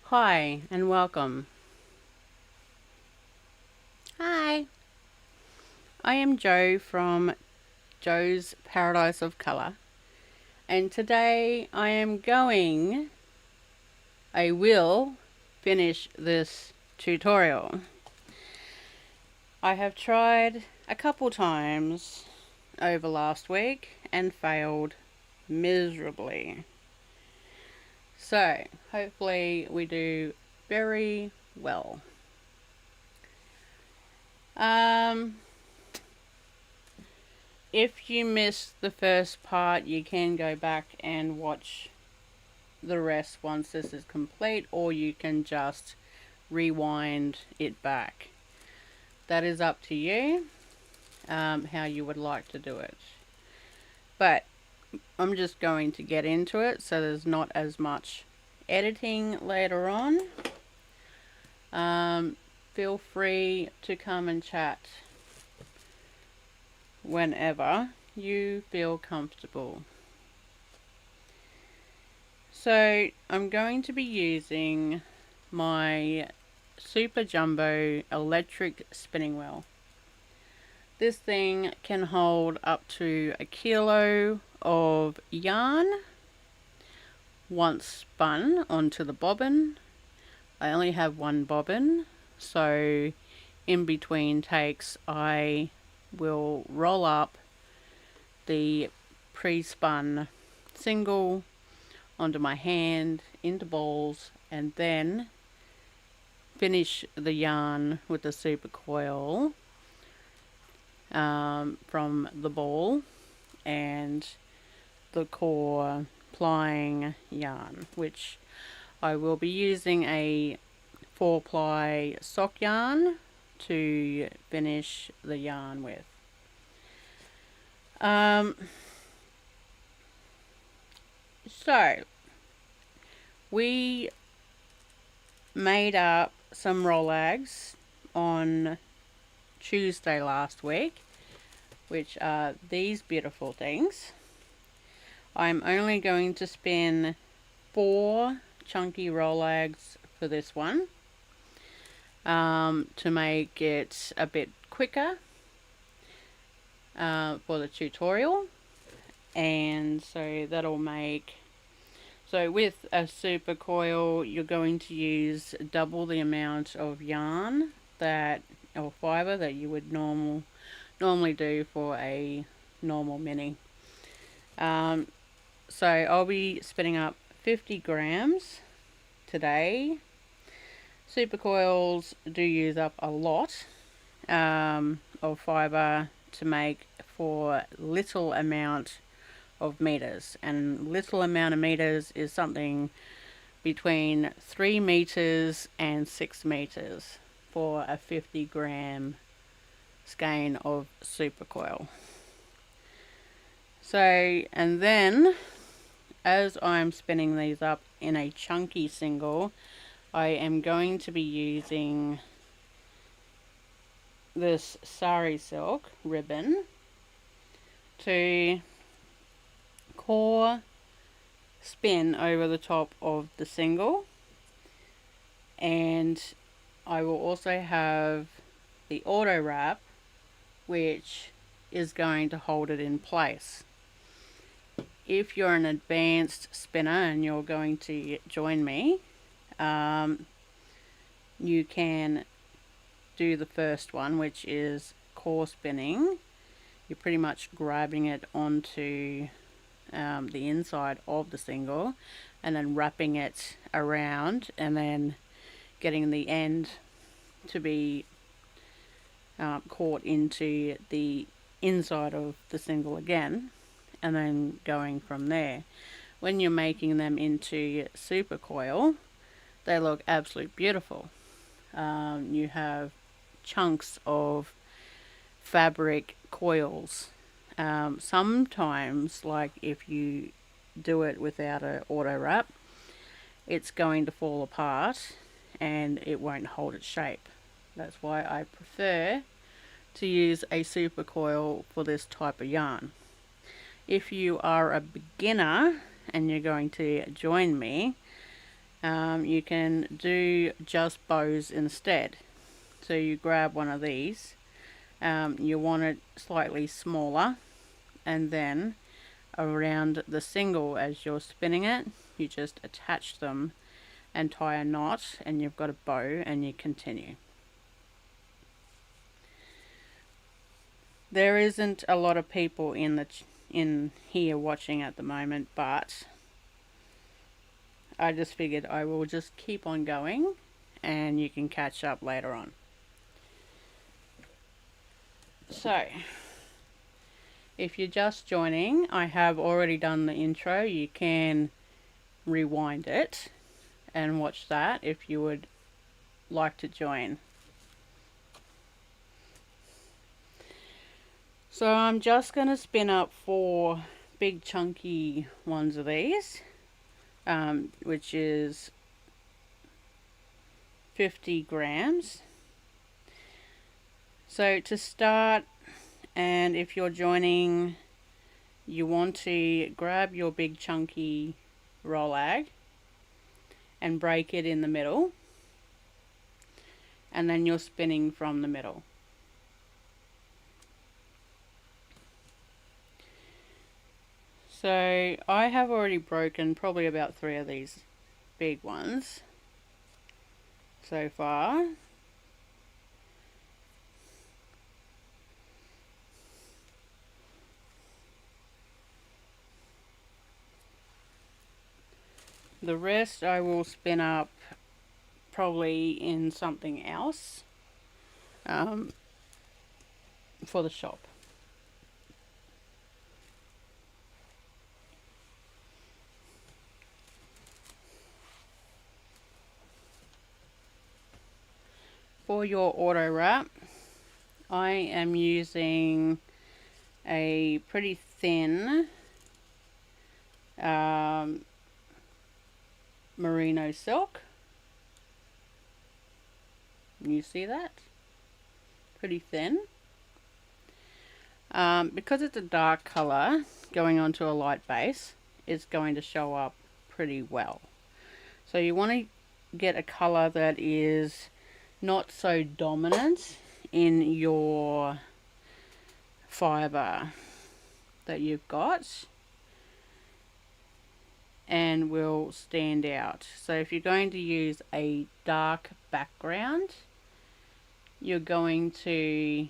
Hi and welcome. Hi, I am Joe from Joe's Paradise of Colour, and today I will finish this tutorial. I have tried a couple times over last week and failed miserably. So, hopefully we do very well. If you missed the first part, you can go back and watch the rest once this is complete, or you can just rewind it back. That is up to you, how you would like to do it. But I'm just going to get into it so there's not as much editing later on. Feel free to come and chat whenever you feel comfortable. So I'm going to be using my Super Jumbo electric spinning wheel. This thing can hold up to 1 kilo of yarn once spun onto the bobbin. I only have one bobbin, so in between takes I will roll up the pre-spun single onto my hand into balls and then finish the yarn with the Supercoil from the ball and the core plying yarn, which I will be using a 4-ply sock yarn to finish the yarn with. So we made up some Rolags on Tuesday last week, which are these beautiful things. I'm only going to spin 4 chunky Rolags for this one, to make it a bit quicker for the tutorial. And so that'll make, so with a Supercoil you're going to use double the amount of yarn that, or fibre, that you would normally do for a normal mini. So I'll be spinning up 50 grams today. Supercoils do use up a lot of fibre to make for little amount of meters, and little amount of meters is something between 3 meters and 6 meters for a 50 gram skein of Supercoil. So, and then as I'm spinning these up in a chunky single, I am going to be using this Sari Silk Ribbon to core spin over the top of the single, and I will also have the auto wrap, which is going to hold it in place. If you're an advanced spinner and you're going to join me, you can do the first one, which is core spinning. You're pretty much grabbing it onto the inside of the single and then wrapping it around and then getting the end to be caught into the inside of the single again, and then going from there. When you're making them into Supercoil, they look absolutely beautiful. You have chunks of fabric coils. Sometimes, like if you do it without an auto wrap, it's going to fall apart and it won't hold its shape. That's why I prefer to use a Supercoil for this type of yarn. If you are a beginner and you're going to join me, you can do just bows instead. So you grab one of these, you want it slightly smaller, and then around the single as you're spinning it, you just attach them and tie a knot, and you've got a bow, and you continue. There isn't a lot of people in here watching at the moment, but I just figured I will just keep on going and you can catch up later on. So, if you're just joining, I have already done the intro. You can rewind it and watch that if you would like to join. So I'm just going to spin up 4 big chunky ones of these, which is 50 grams. So to start, and if you're joining, you want to grab your big chunky Rolag and break it in the middle, and then you're spinning from the middle. So I have already broken probably about 3 of these big ones so far. The rest I will spin up probably in something else for the shop. For your auto wrap, I am using a pretty thin Merino silk. You see that? Pretty thin. Because it's a dark color going onto a light base, it's going to show up pretty well. So you want to get a color that is not so dominant in your fibre that you've got, and will stand out. So if you're going to use a dark background, you're going to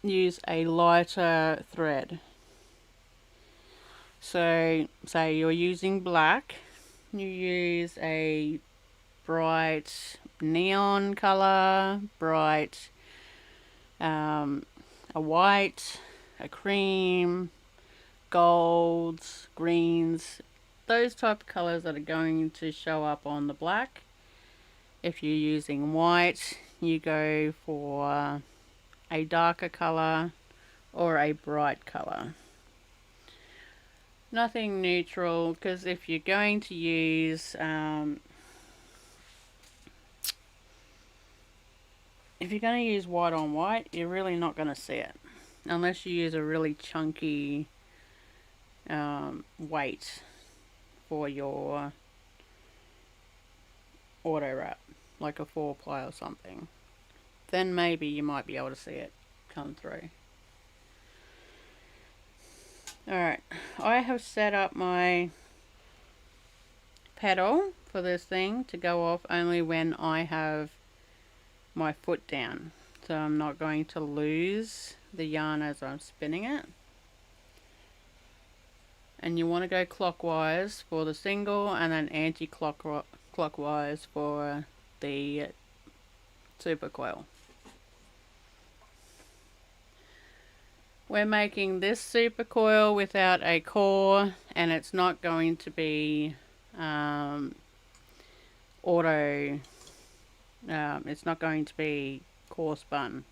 use a lighter thread. So say you're using black, you use a bright neon color, bright a white, a cream, golds, greens, those type of colors that are going to show up on the black. If you're using white, you go for a darker color or a bright color. Nothing neutral, because if you're going to use white on white, you're really not going to see it unless you use a really chunky weight for your auto wrap, like a 4-ply or something. Then maybe you might be able to see it come through. Alright, I have set up my pedal for this thing to go off only when I have my foot down, so I'm not going to lose the yarn as I'm spinning it. And you want to go clockwise for the single, and then anti-clockwise for the Supercoil. We're making this Supercoil without a core, and it's not going to be it's not going to be corespun.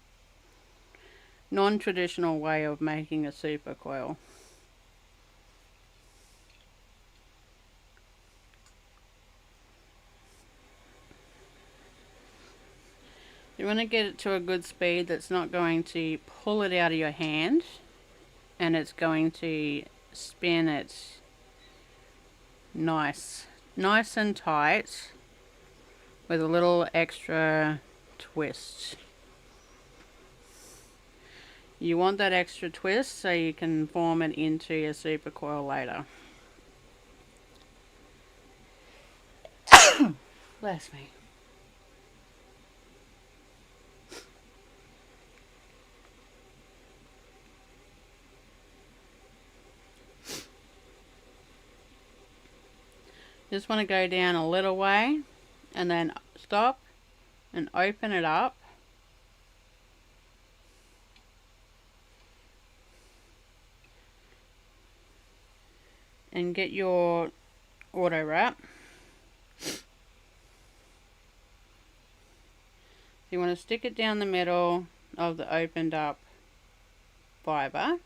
Non-traditional way of making a Supercoil. You want to get it to a good speed that's not going to pull it out of your hand, and it's going to spin it nice and tight with a little extra twist. You want that extra twist so you can form it into your supercoil later. Bless me. Just want to go down a little way and then stop and open it up. And get your auto wrap. You want to stick it down the middle of the opened up fibre,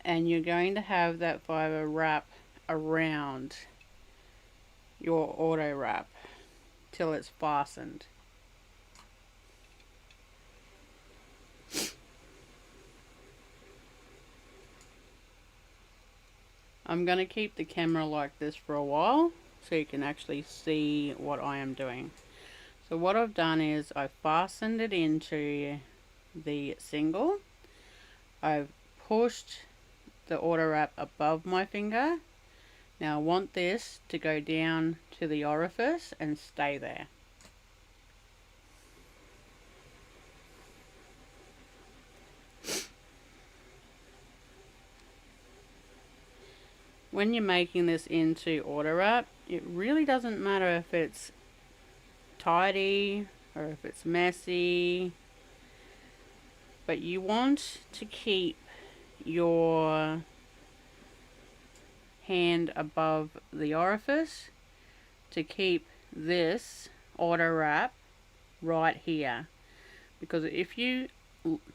and you're going to have that fibre wrap around your auto wrap till it's fastened. I'm going to keep the camera like this for a while so you can actually see what I am doing. So what I've done is I've fastened it into the single. I've pushed the auto wrap above my finger. Now I want this to go down to the orifice and stay there. When you're making this into auto wrap, it really doesn't matter if it's tidy or if it's messy, but you want to keep your hand above the orifice to keep this auto wrap right here, because if you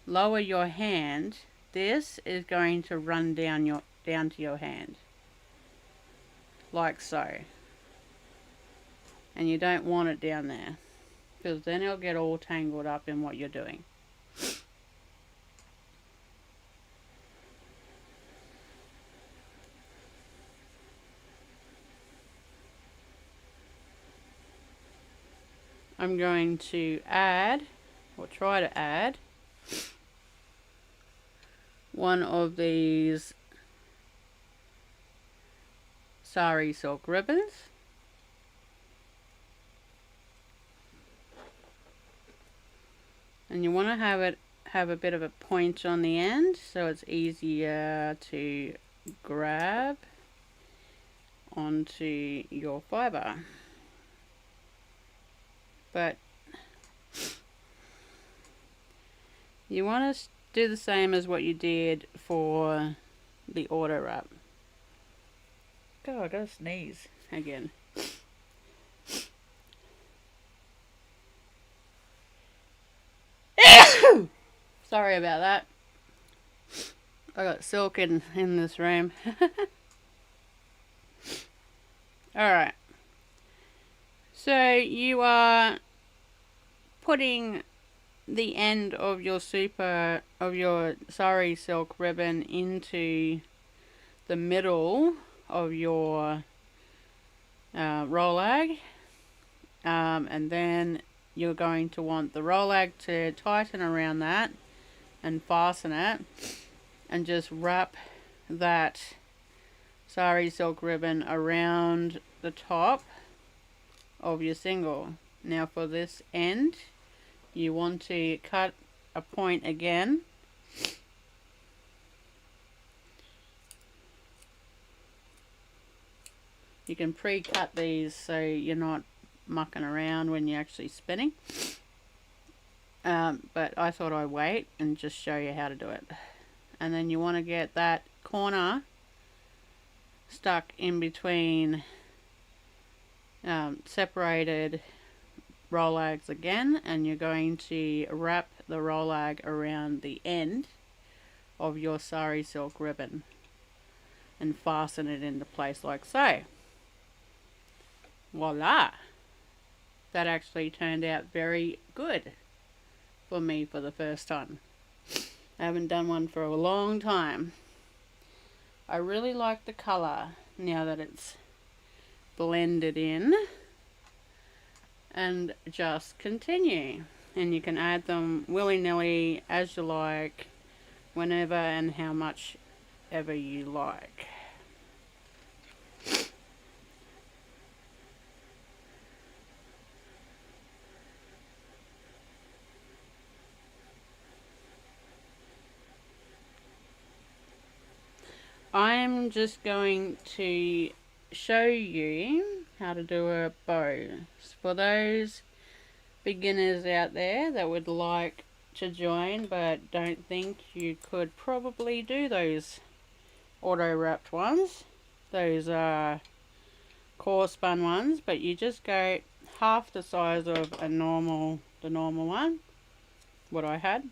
lower your hand, this is going to run down to your hand like so, and you don't want it down there because then it'll get all tangled up in what you're doing. I'm going to add, or try to add, one of these Sari Silk Ribbons. And you want to have a bit of a point on the end so it's easier to grab onto your fibre. But you want to do the same as what you did for the auto wrap. God, I gotta sneeze again. Sorry about that. I got silk in this room. Alright. So you are putting the end of your Sari Silk Ribbon into the middle of your Rolag, and then you're going to want the Rolag to tighten around that and fasten it, and just wrap that Sari Silk Ribbon around the top of your single. Now for this end, you want to cut a point again. You can pre-cut these so you're not mucking around when you're actually spinning. But I thought I'd wait and just show you how to do it. And then you want to get that corner stuck in between separated Rolags again, and you're going to wrap the Rolag around the end of your Sari Silk Ribbon and fasten it into place like so. Voila! That actually turned out very good for me for the first time. I haven't done one for a long time. I really like the colour now that it's blended in, and just continue. And you can add them willy-nilly as you like, whenever and how much ever you like. I'm just going to show you how to do a bow. For those beginners out there that would like to join but don't think you could probably do those auto wrapped ones, those are corespun ones, but you just go half the size of the normal one, what I had,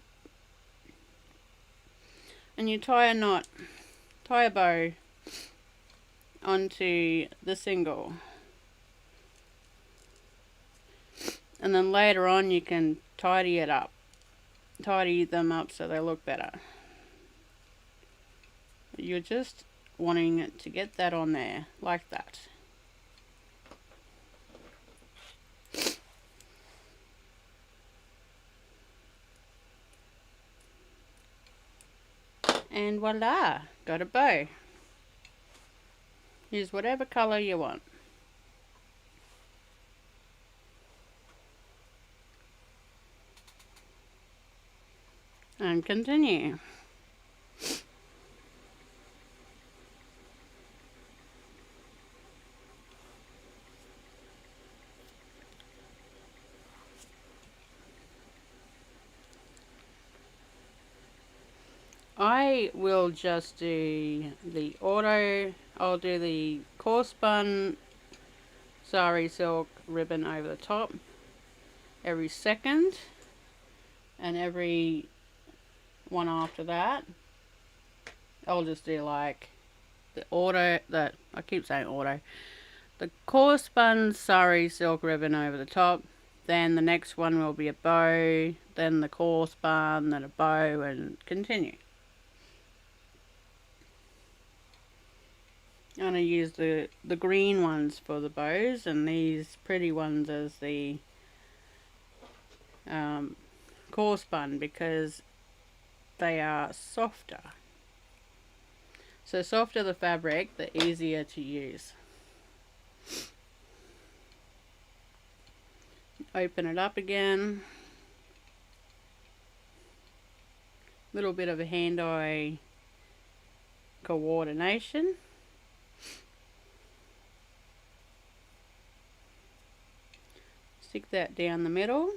and you tie a bow onto the single, and then later on you can tidy them up so they look better. You're just wanting to get that on there like that. And voila, got a bow. Use whatever colour you want. And continue. I will just do the I'll do the corespun Sari Silk Ribbon over the top every second, and every one after that I'll just do like the the corespun Sari Silk Ribbon over the top, then the next one will be a bow, then the corespun, then a bow, and continue. And I use the green ones for the bows, and these pretty ones as the corespun, because they are softer. So softer the fabric, the easier to use. Open it up again. Little bit of a hand-eye coordination. Stick that down the middle.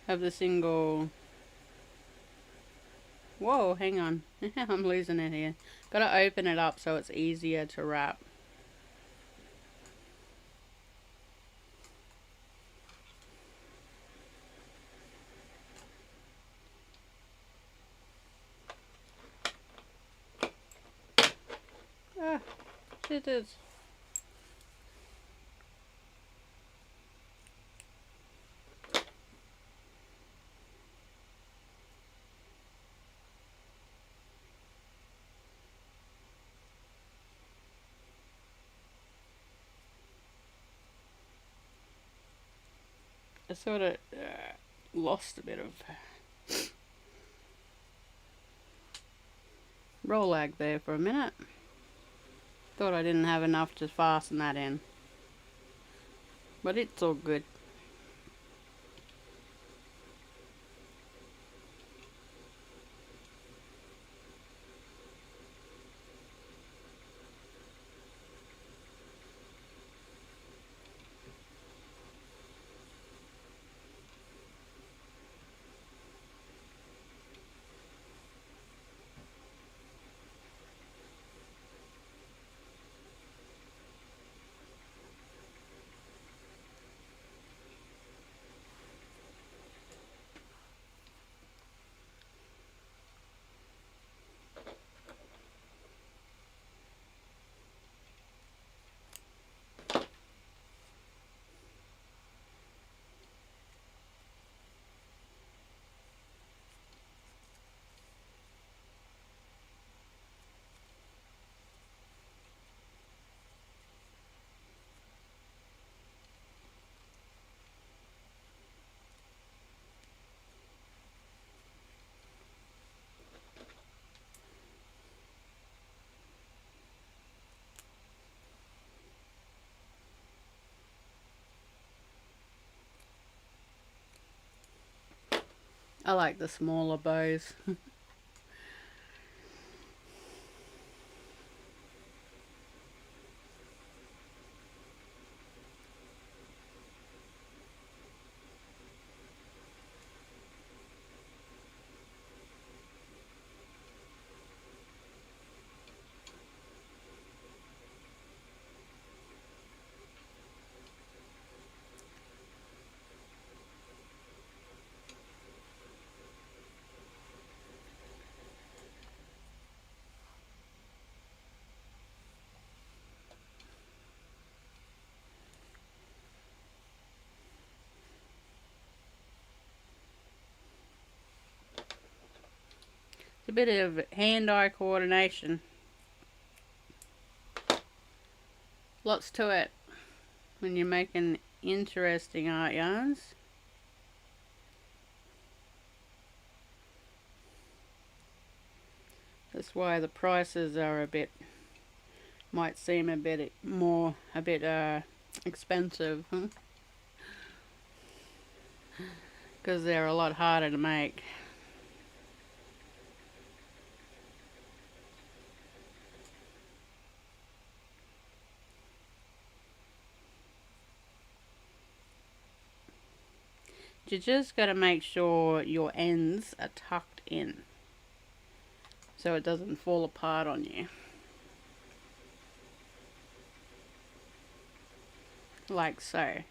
Have the single. Whoa, hang on. I'm losing it here. Gotta open it up so it's easier to wrap. Ah, it is. I sort of lost a bit of Rolag there for a minute. Thought I didn't have enough to fasten that in, but it's all good. I like the smaller bows. It's a bit of hand-eye coordination. Lots to it when you're making interesting art yarns. That's why the prices are might seem a bit expensive, because they're a lot harder to make. You just got to make sure your ends are tucked in so it doesn't fall apart on you. Like so.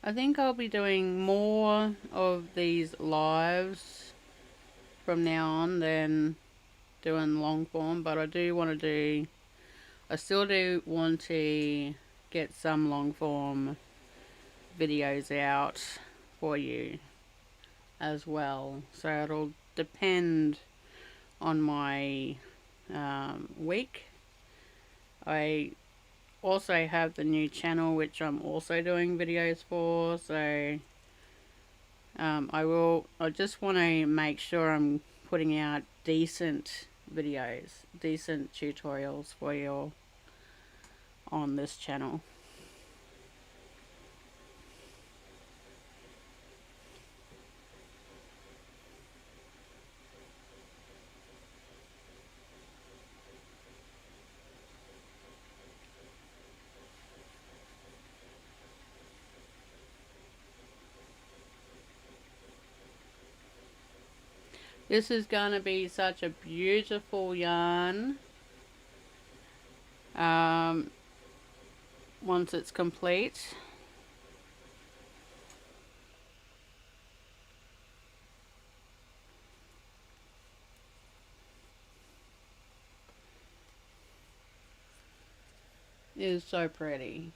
I think I'll be doing more of these lives from now on than doing long form, but I still do want to get some long form videos out for you as well. So it'll depend on my week. I also have the new channel which I'm also doing videos for, so I just want to make sure I'm putting out decent videos, decent tutorials for you on this channel. This is going to be such a beautiful yarn once it's complete. It is so pretty.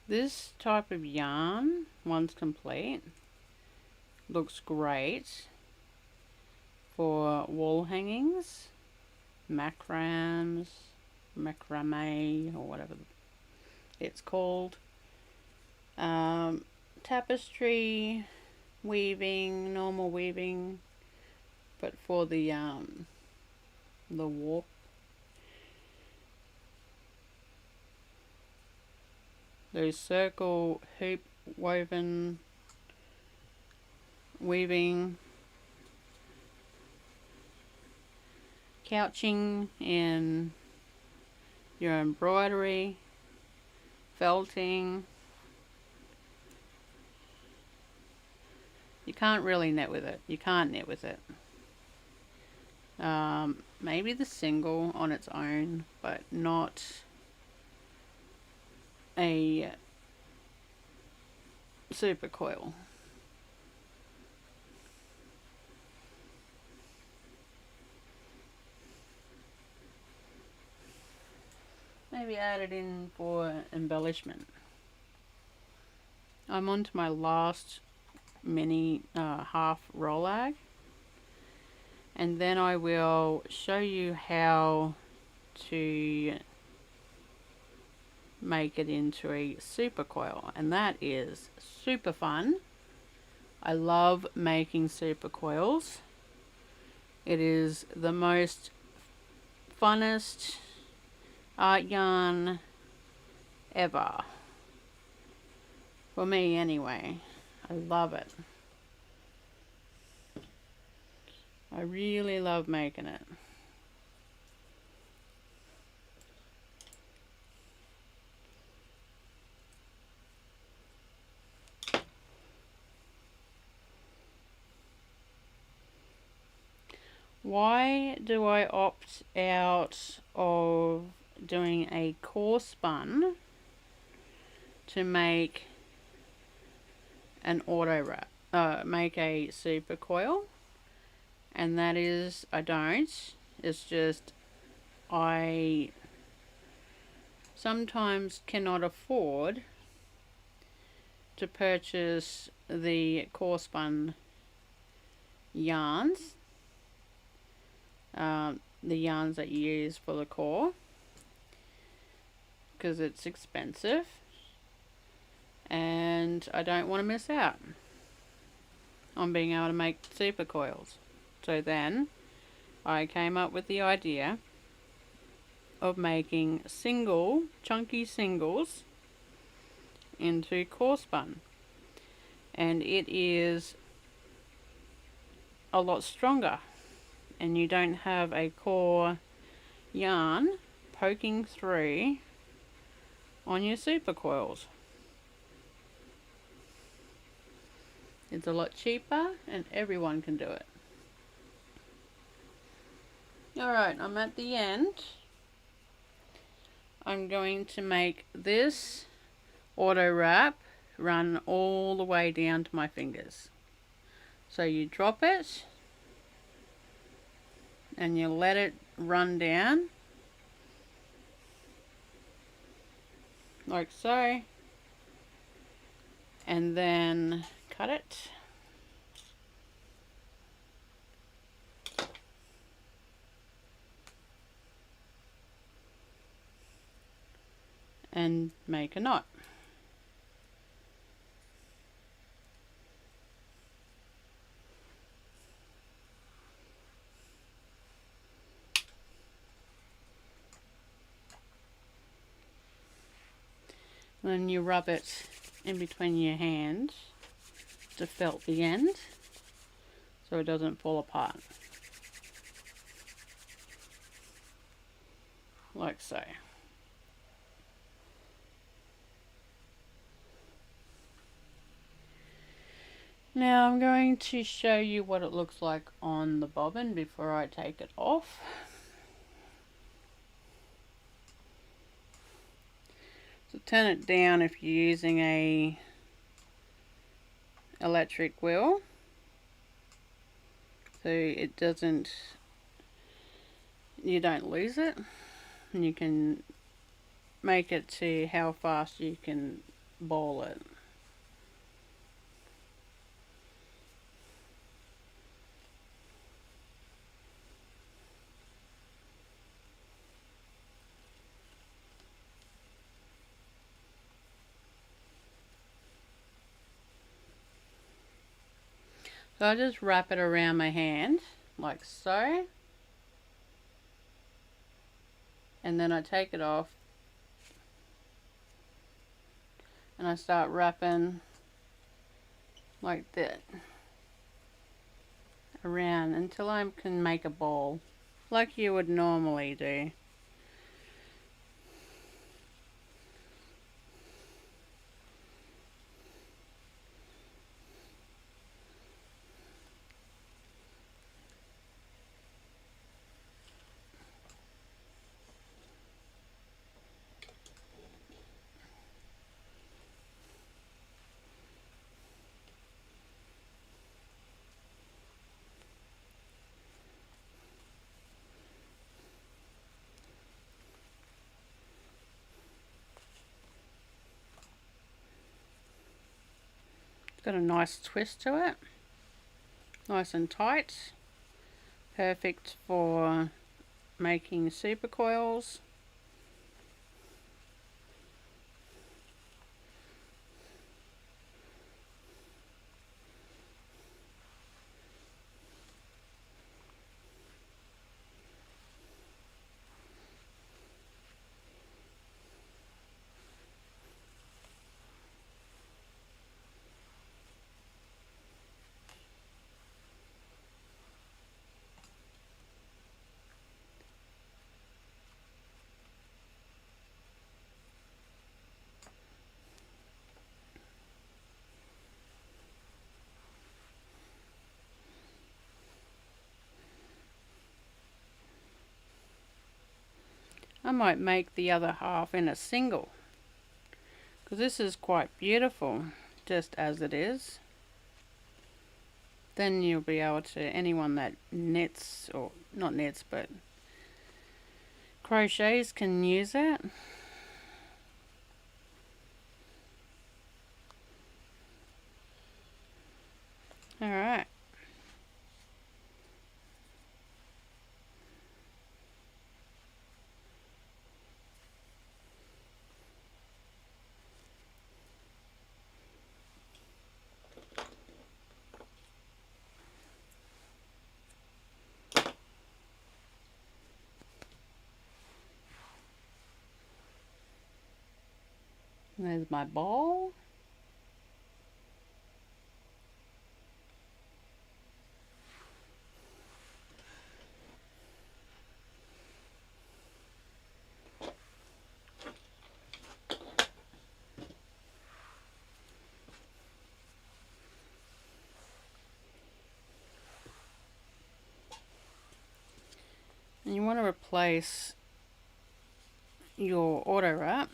This type of yarn, once complete, looks great for wall hangings, macrame, or whatever it's called, tapestry weaving, normal weaving, but for the warp. Those circle hoop woven weaving, couching in your embroidery, felting. You can't really knit with it. You can't knit with it. Maybe the single on its own, but not a Supercoil. Maybe add it in for embellishment. I'm on to my last mini half Rolag, and then I will show you how to make it into a Supercoil, and that is super fun. I love making Supercoils. It is the most funnest art yarn ever, for me anyway. I love it. I really love making it. Why do I opt out of doing a corespun to make an auto wrap, make a Supercoil? And that is, I don't. It's just I sometimes cannot afford to purchase the corespun yarns, the yarns that you use for the core, because it's expensive and I don't want to miss out on being able to make Supercoils. So then I came up with the idea of making chunky singles into corespun, and it is a lot stronger, and you don't have a core yarn poking through on your supercoils. It's a lot cheaper and everyone can do it. Alright, I'm at the end. I'm going to make this auto wrap run all the way down to my fingers. So you drop it and you let it run down like so, and then cut it. And make a knot. Then you rub it in between your hands to felt the end so it doesn't fall apart. Like so. Now I'm going to show you what it looks like on the bobbin before I take it off. So turn it down if you're using a electric wheel, so it doesn't, you don't lose it, and you can make it to how fast you can ball it. So I just wrap it around my hand like so, and then I take it off and I start wrapping like that around until I can make a ball like you would normally do. Got a nice twist to it, nice and tight, perfect for making supercoils. I might make the other half in a single, because this is quite beautiful just as it is. Then you'll be able to, anyone that knits, or not knits but crochets, can use it. Alright. There's my bowl. And you want to replace your auto wrap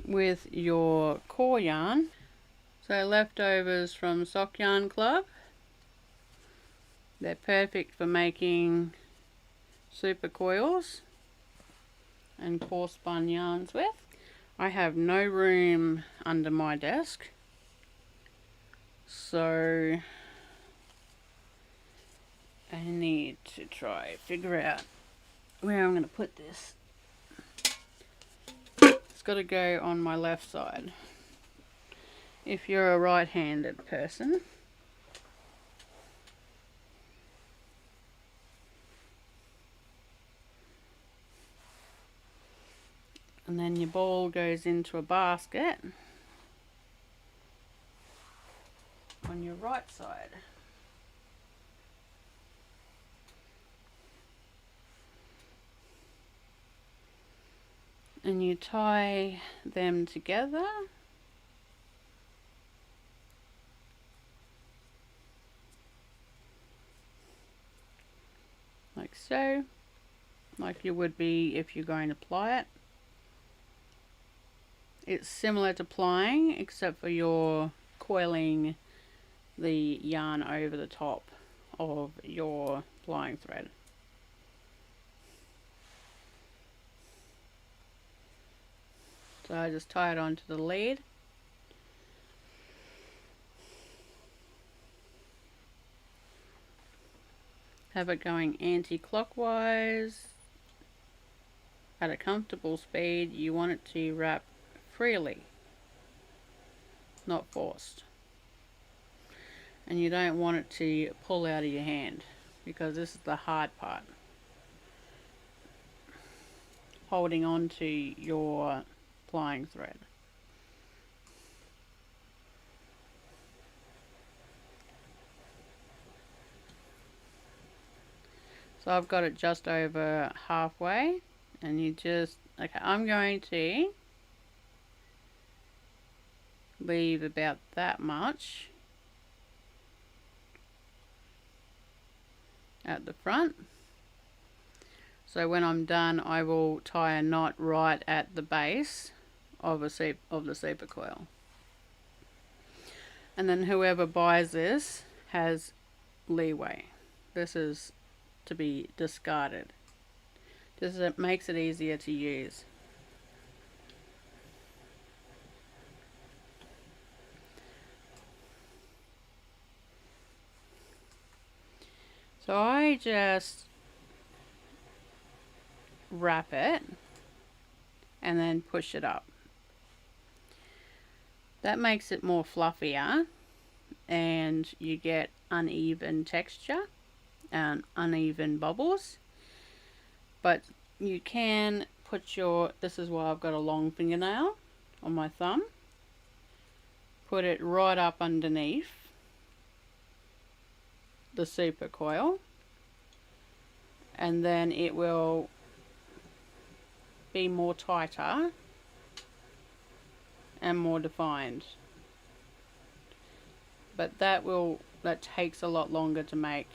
with your core yarn. So leftovers from Sock Yarn Club. They're perfect for making super coils and core spun yarns with. I have no room under my desk, so I need to try figure out where I'm going to put this. It's got to go on my left side if you're a right-handed person. And then your ball goes into a basket on your right side. And you tie them together like so, like you would be if you're going to ply it. It's similar to plying, except for you're coiling the yarn over the top of your plying thread. So I just tie it onto the lead. Have it going anti-clockwise at a comfortable speed. You want it to wrap freely, not forced. And you don't want it to pull out of your hand, because this is the hard part. Holding on to your plying thread. So I've got it just over halfway, and you just, okay, I'm going to leave about that much at the front. So when I'm done, I will tie a knot right at the base of the Supercoil. And then whoever buys this has leeway. This is to be discarded. It makes it easier to use. So I just wrap it and then push it up. That makes it more fluffier, and you get uneven texture and uneven bubbles. But you can put your, this is why I've got a long fingernail on my thumb, put it right up underneath the Supercoil, and then it will be more tighter and more defined. But that takes a lot longer to make.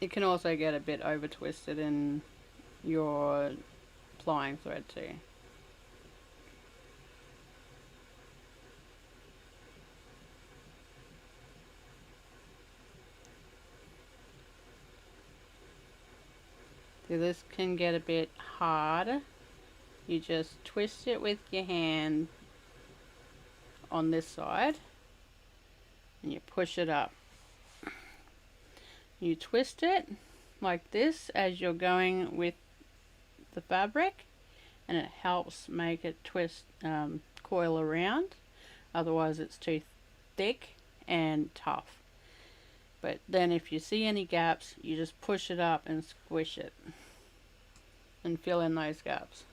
It can also get a bit over twisted in your plying thread too. So this can get a bit hard. You just twist it with your hand on this side and you push it up. You twist it like this as you're going with the fabric, and it helps make it twist coil around, otherwise it's too thick and tough. But then if you see any gaps, you just push it up and squish it and fill in those gaps.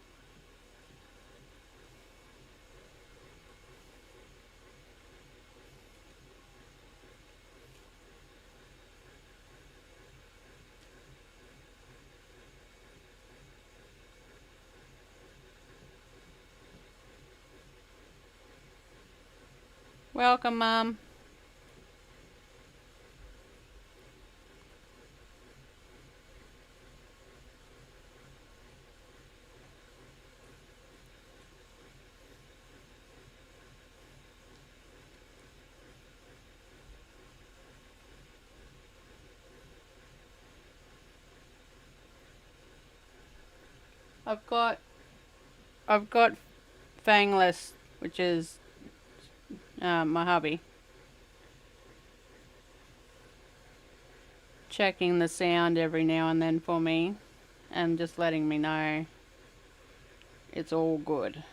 Welcome, Mum. I've got Fangless, which is my hubby, checking the sound every now and then for me and just letting me know it's all good.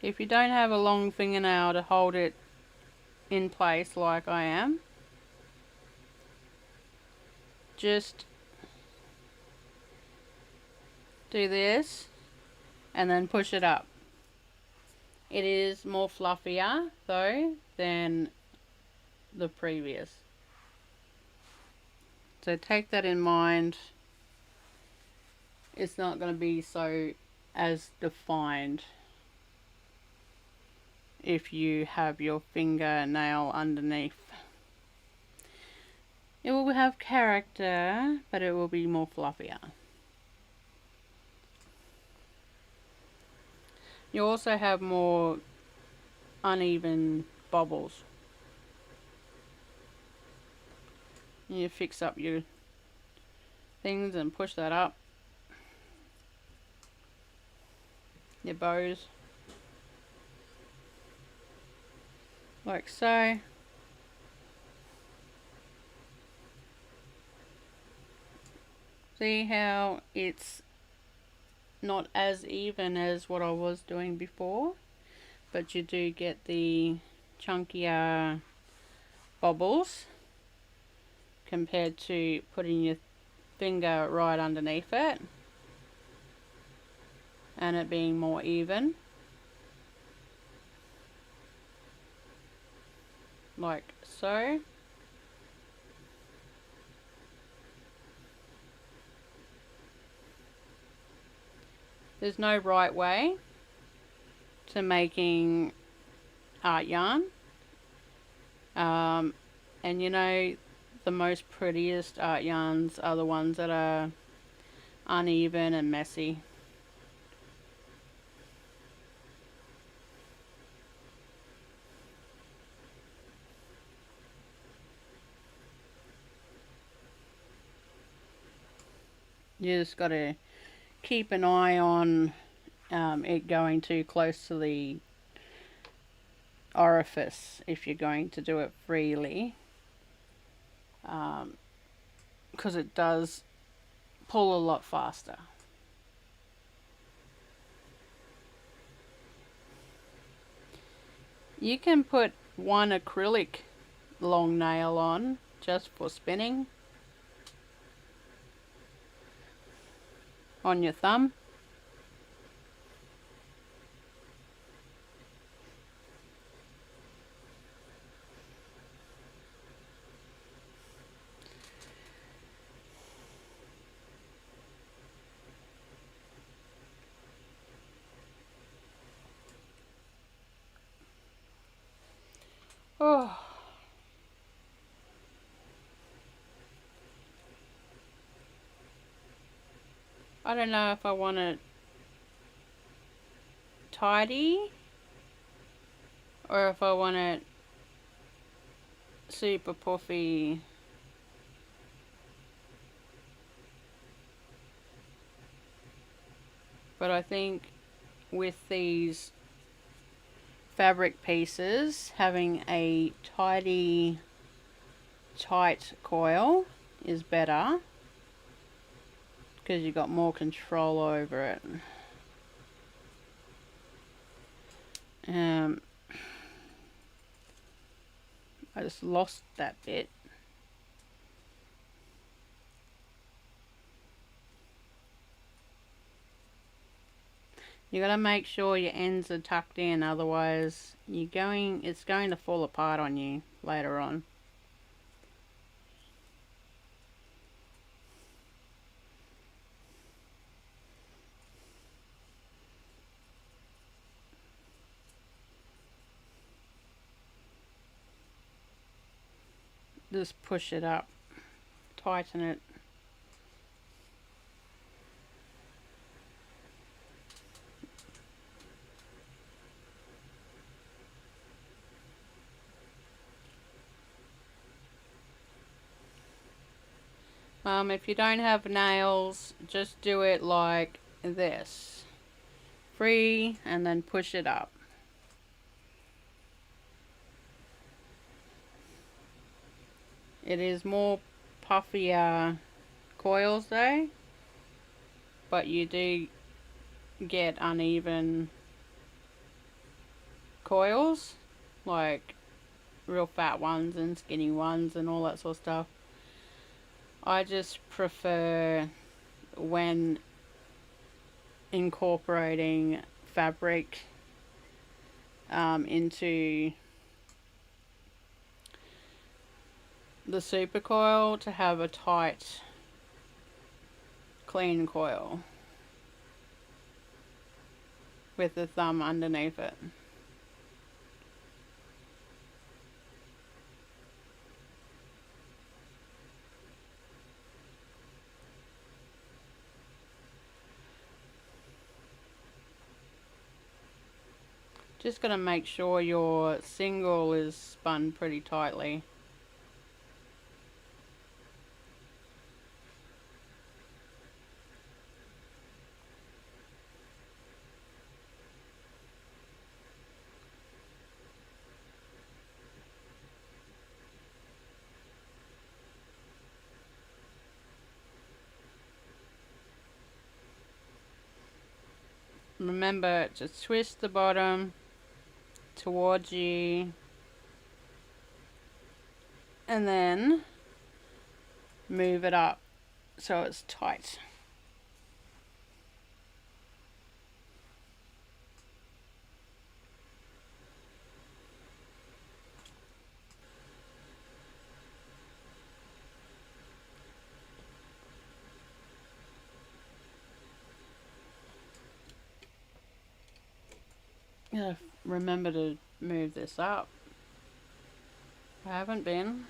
If you don't have a long fingernail to hold it in place like I am, just do this and then push it up. It is more fluffier though than the previous. So take that in mind. It's not going to be so as defined if you have your fingernail underneath. It will have character, but it will be more fluffier. You also have more uneven bobbles. You fix up your things and push that up. Your bows. Like so. See how it's not as even as what I was doing before, but you do get the chunkier bobbles compared to putting your finger right underneath it and it being more even, like so. There's no right way to making art yarn, and you know, the most prettiest art yarns are the ones that are uneven and messy. You just got to keep an eye on it going too close to the orifice if you're going to do it freely, because it does pull a lot faster. You can put one acrylic long nail on just for spinning on your thumb. Oh. I don't know if I want it tidy or if I want it super puffy But I think with these fabric pieces, having a tight coil is better because you've got more control over it. I just lost that bit. You gotta make sure your ends are tucked in, otherwise it's going to fall apart on you later on. Just push it up, tighten it. If you don't have nails, just do it like this. Free, and then push it up. It is more puffier coils though, but you do get uneven coils, like real fat ones and skinny ones and all that sort of stuff. I just prefer, when incorporating fabric into the Supercoil, to have a tight, clean coil with the thumb underneath it. Just going to make sure your single is spun pretty tightly. Remember to twist the bottom towards you and then move it up so it's tight. Gotta remember to move this up. I haven't been.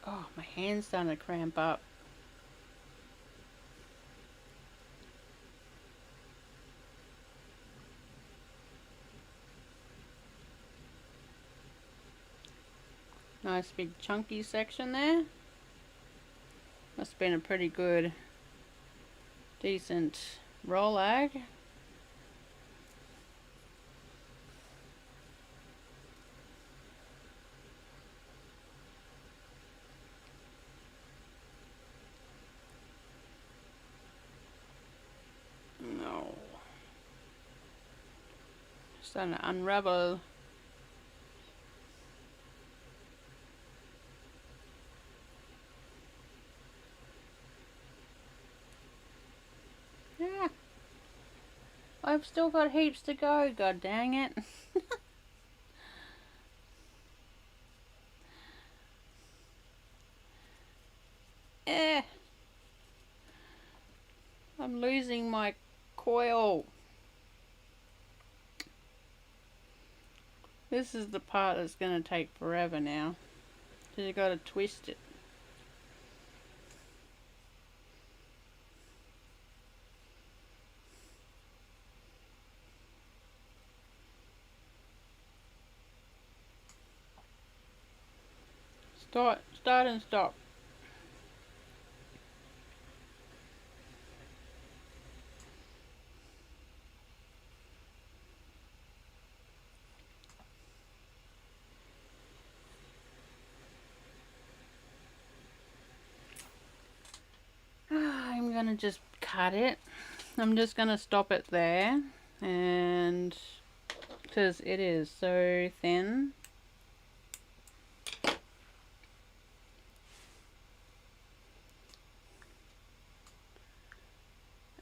Oh, my hand's starting to cramp up. Nice big chunky section there. Must have been a pretty good, decent Rolag. No. Starting to unravel. Yeah. I've still got heaps to go, god dang it. I'm losing my coil. This is the part that's going to take forever now. So you got to twist it. Start and stop. I'm gonna just cut it. I'm just gonna stop it there, and because it is so thin.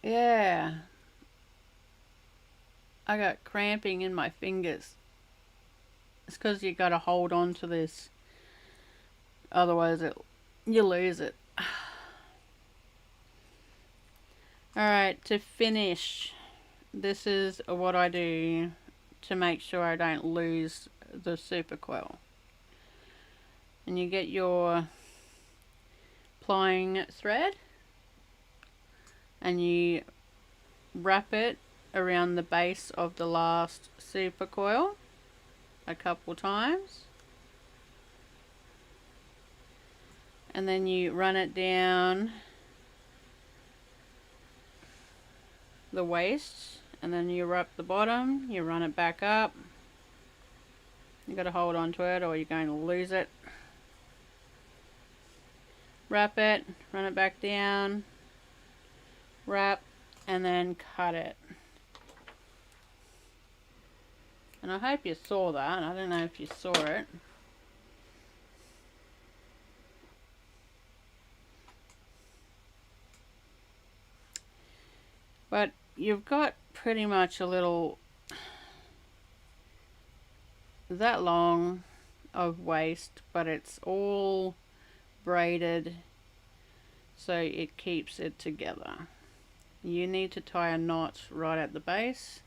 Yeah, I got cramping in my fingers. It's because you got to hold on to this, otherwise you lose it. Alright, to finish, this is what I do to make sure I don't lose the Supercoil. And you get your plying thread and you wrap it around the base of the last Supercoil a couple times, and then you run it down the waist, and then you wrap the bottom, you run it back up. You got to hold on to it or you're going to lose it. Wrap it, run it back down, wrap, and then cut it. And I hope you saw that. I don't know if you saw it. But you've got pretty much a little that long of waist, but it's all braided so it keeps it together. You need to tie a knot right at the base.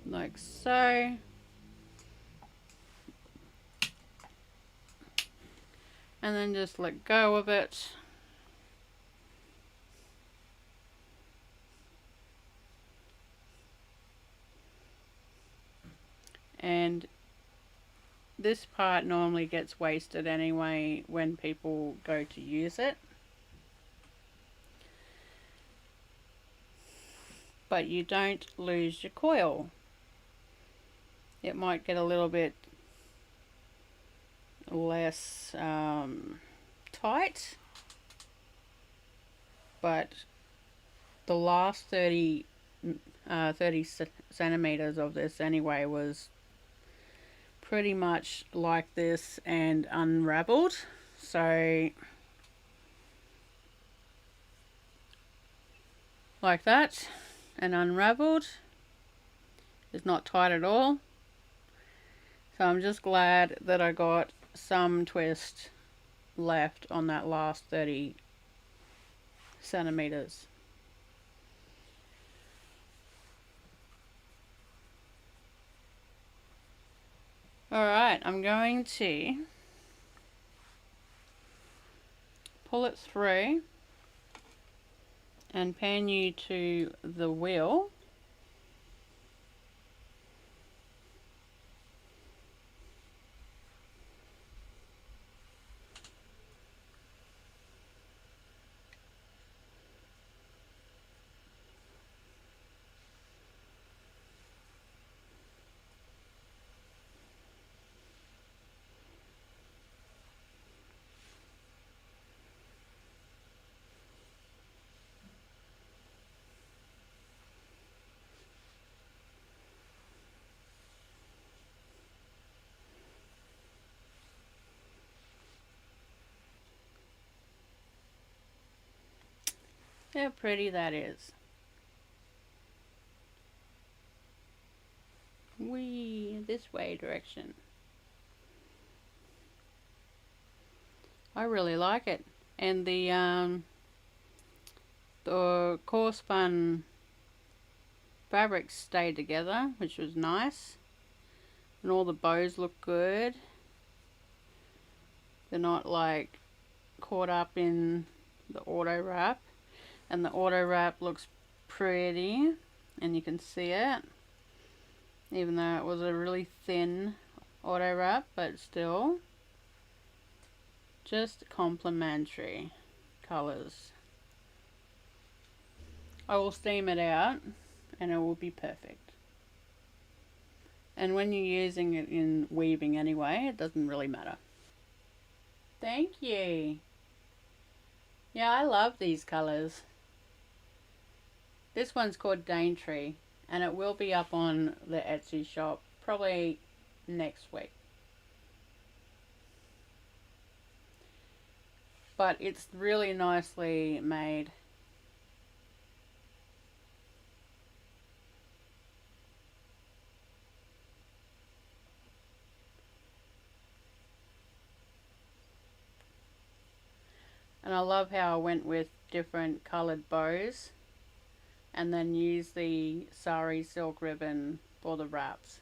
Like so. And then just let go of it. And this part normally gets wasted anyway when people go to use it. But you don't lose your coil. It might get a little bit less tight, but the last 30 centimeters of this anyway was pretty much like this and unraveled. So like that, and unraveled. It's not tight at all. So I'm just glad that I got some twist left on that last 30 centimeters. Alright, I'm going to pull it through and pan you to the wheel. How pretty that is. this way direction. I really like it, and the corespun fabrics stay together, which was nice, and all the bows look good. They're not like caught up in the auto wrap, and the auto wrap looks pretty, and you can see it, even though it was a really thin auto wrap, but still just complementary colors. I will steam it out and it will be perfect. And when you're using it in weaving anyway, it doesn't really matter. Thank you. Yeah, I love these colors. This one's called Daintree, and it will be up on the Etsy shop probably next week. But it's really nicely made. And I love how I went with different coloured bows and then use the Sari Silk Ribbon for the wraps.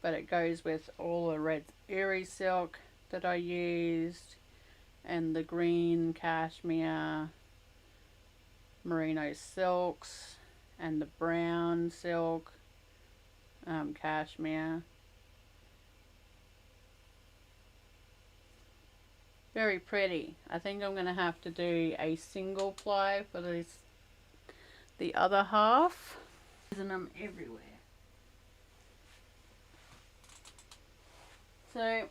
But it goes with all the red Erie silk that I used, and the green cashmere merino silks, and the brown silk cashmere. Very pretty. I think I'm going to have to do a single ply for this, the other half. Using them everywhere. So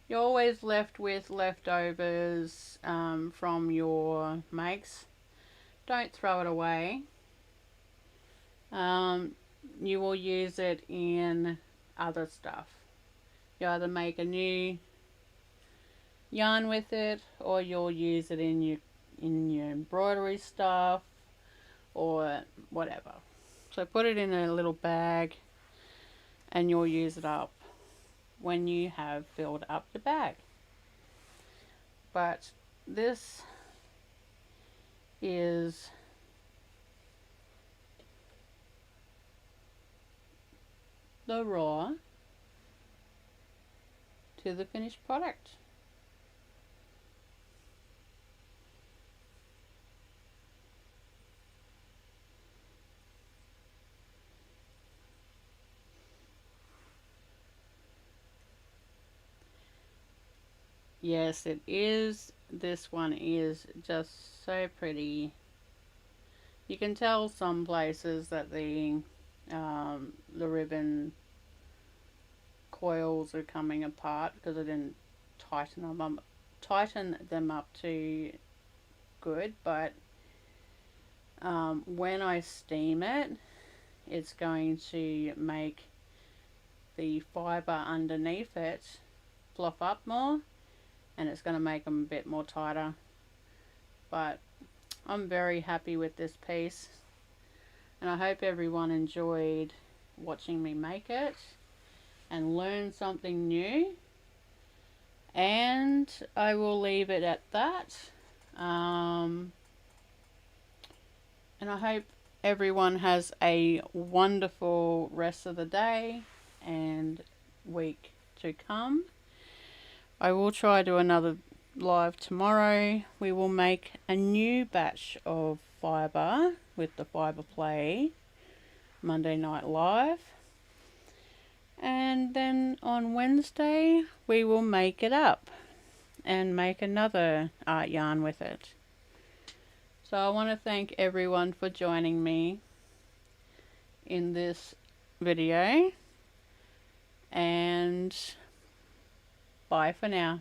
you're always left with leftovers from your makes. Don't throw it away. You will use it in other stuff. You either make a new yarn with it, or you'll use it in your embroidery stuff or whatever. So put it in a little bag and you'll use it up when you have filled up the bag. But this is the raw to the finished product. Yes, it is. This one is just so pretty. You can tell some places that the ribbon coils are coming apart because I didn't tighten them up too good, but when I steam it, it's going to make the fibre underneath it fluff up more, and it's going to make them a bit more tighter. But I'm very happy with this piece, and I hope everyone enjoyed watching me make it and learn something new. And I will leave it at that. And I hope everyone has a wonderful rest of the day and week to come. I will try to do another live tomorrow. We will make a new batch of fibre with the Fibre Play Monday Night Live. And then on Wednesday we will make it up and make another art yarn with it. So I want to thank everyone for joining me in this video, and bye for now.